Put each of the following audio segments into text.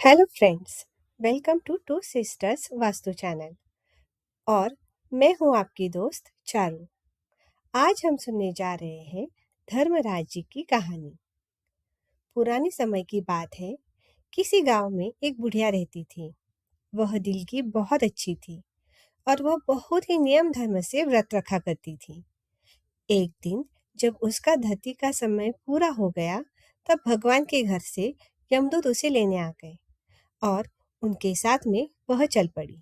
Hello friends, welcome to two sisters Vastu channel. और मैं हूं आपकी दोस्त चारू। आज हम सुनने जा रहे हैं धर्मराज जी की कहानी। पुराने समय की बात है। किसी गांव में एक बुढ़िया रहती थी। वह दिल की बहुत अच्छी थी और वह बहुत ही नियम धर्म से व्रत रखा करती थी। एक दिन जब उसका धरती का समय पूरा हो गया, तब भगवान के घर से यमदूत उसे लेने आ गए और उनके साथ में वह चल पड़ी।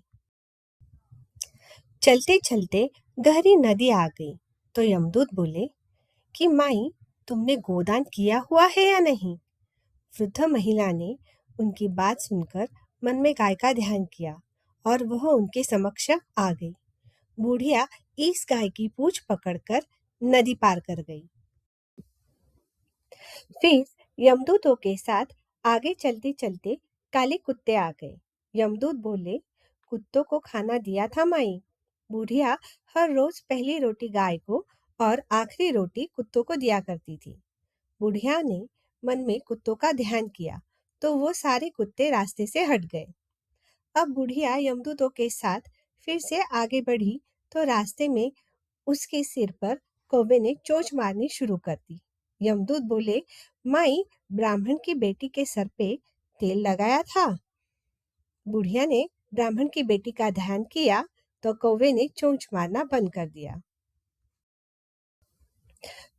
चलते चलते गहरी नदी आ गई तो यमदूत बोले कि माई, तुमने गोदान किया हुआ है या नहीं। वृद्ध महिला ने उनकी बात सुनकर मन में गाय का ध्यान किया और वह उनके समक्ष आ गई। बुढ़िया इस गाय की पूंछ पकड़कर नदी पार कर गई। फिर यमदूतों के साथ आगे चलते चलते काले कुत्ते आ गए। यमदूत बोले, कुत्तों को खाना दिया था माई। बुढ़िया हर रोज पहली रोटी गाय को और आखिरी रोटी कुत्तों को दिया करती थी। बुढ़िया ने मन में कुत्तों का ध्यान किया तो वो सारे कुत्ते रास्ते से हट गए। अब बुढ़िया यमदूतों के साथ फिर से आगे बढ़ी तो रास्ते में उसके सिर पर कौवे ने चोंच मारनी शुरू कर दी। यमदूत बोले, माई, ब्राह्मण की बेटी के सर पे तेल लगाया था। बुढ़िया ने ब्राह्मण की बेटी का ध्यान किया तो कौवे ने चोंच मारना बंद कर दिया।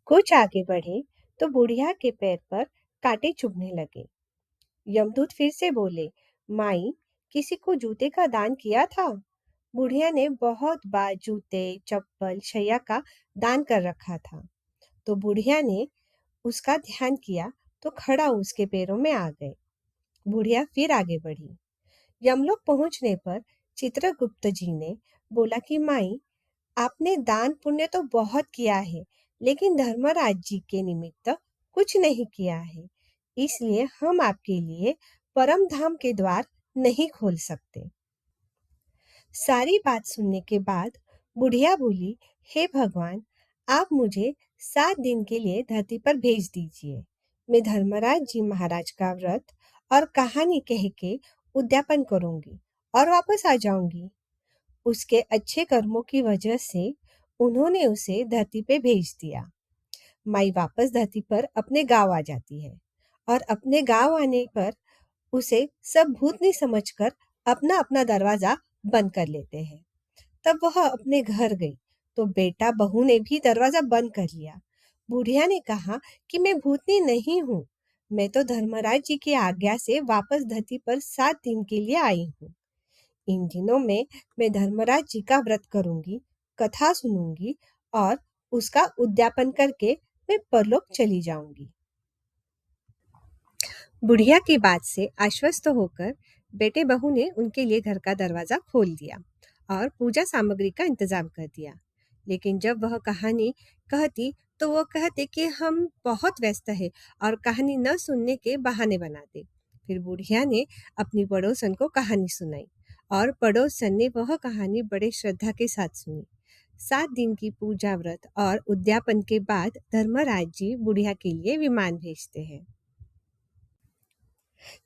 कुछ आगे बढ़े तो बुढ़िया के पैर पर कांटे चुभने लगे। यमदूत फिर से बोले, माई, किसी को जूते का दान किया था। बुढ़िया ने बहुत बार जूते, चप्पल, शैया का दान कर रखा था। तो बुढ़िया ने उसका ध्यान किया तो खड़ा उसके पैरों में आ गए। बुढ़िया फिर आगे बढ़ी। यमलोक पहुंचने पर चित्रगुप्त जी ने बोला कि माई, आपने दान पुण्य तो बहुत किया है, लेकिन धर्मराज जी के निमित्त कुछ नहीं किया है। इसलिए हम आपके लिए परम धाम के द्वार नहीं खोल सकते। सारी बात सुनने के बाद बुढ़िया बोली, हे भगवान, आप मुझे 7 दिन के लिए धरती पर भेज दीजिए। मैं धर्मराज जी महाराज का व्रत और कहानी कह के उद्यापन करूंगी और वापस आ जाऊंगी। उसके अच्छे कर्मों की वजह से उन्होंने उसे धरती पे भेज दिया। माई वापस धरती पर अपने गांव आ जाती है और अपने गांव आने पर उसे सब भूतनी समझकर अपना अपना दरवाजा बंद कर लेते हैं। तब वह अपने घर गई तो बेटा बहू ने भी दरवाजा बंद कर लिया। बुढ़िया ने कहा कि मैं भूतनी नहीं हूँ, मैं तो धर्मराज जी की आज्ञा से वापस धरती पर 7 दिन के लिए आई हूँ। इन दिनों में मैं धर्मराज जी का व्रत करूंगी, कथा सुनूंगी और उसका उद्यापन करके मैं परलोक चली जाऊंगी। बुढ़िया की बात से आश्वस्त होकर बेटे बहू ने उनके लिए घर का दरवाजा खोल दिया और पूजा सामग्री का इंतजाम कर दिया। लेकिन जब वह कहानी कहती तो वो कहते कि हम बहुत व्यस्त है और कहानी न सुनने के बहाने बनाते। फिर बुढ़िया ने अपनी पड़ोसन को कहानी सुनाई और पड़ोसन ने वह कहानी बड़े श्रद्धा के साथ सुनी। 7 दिन की पूजा व्रत और उद्यापन के बाद धर्मराज जी बुढ़िया के लिए विमान भेजते हैं।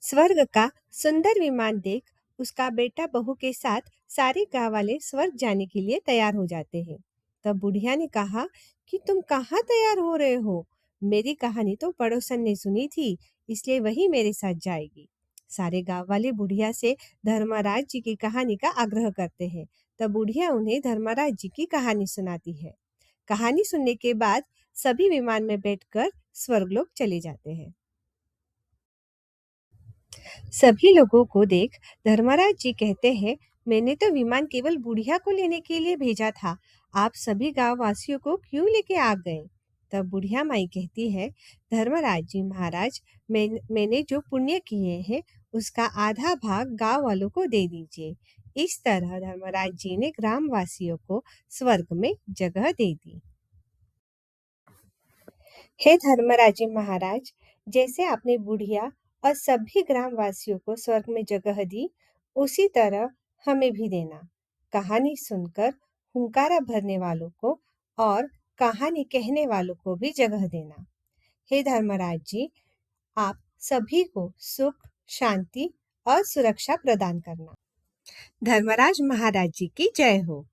स्वर्ग का सुंदर विमान देख उसका बेटा बहू के साथ सारे गांव वाले स्वर्ग जाने के लिए तैयार हो जाते हैं। तब बुढ़िया ने कहा कि तुम कहाँ तैयार हो रहे हो? मेरी कहानी तो पड़ोसन ने सुनी थी, इसलिए वही मेरे साथ जाएगी। सारे गांव वाले बुढ़िया से धर्मराज जी की कहानी का आग्रह करते हैं। तब बुढ़िया उन्हें धर्मराज जी की कहानी सुनाती है। कहानी सुनने के बाद सभी विमान में बैठकर स्वर्गलोक चले जाते हैं। सभी लोगों को देख धर्मराज जी कहते हैं, मैंने तो विमान केवल बुढ़िया को लेने के लिए भेजा था, आप सभी गांव वासियों को क्यों लेके आ गए? तब बुढ़िया माई कहती है, धर्मराज जी महाराज, मैंने जो पुण्य किए हैं उसका आधा भाग गांव वालों को दे दीजिए। इस तरह धर्मराज जी ने ग्राम वासियों को स्वर्ग में जगह दे दी। हे धर्मराज जी महाराज, जैसे आपने बुढ़िया और सभी ग्रामवासियों को स्वर्ग में जगह दी, उसी तरह हमें भी देना। कहानी सुनकर हुंकारा भरने वालों को और कहानी कहने वालों को भी जगह देना। हे धर्मराज जी, आप सभी को सुख, शांति और सुरक्षा प्रदान करना। धर्मराज महाराज जी की जय हो।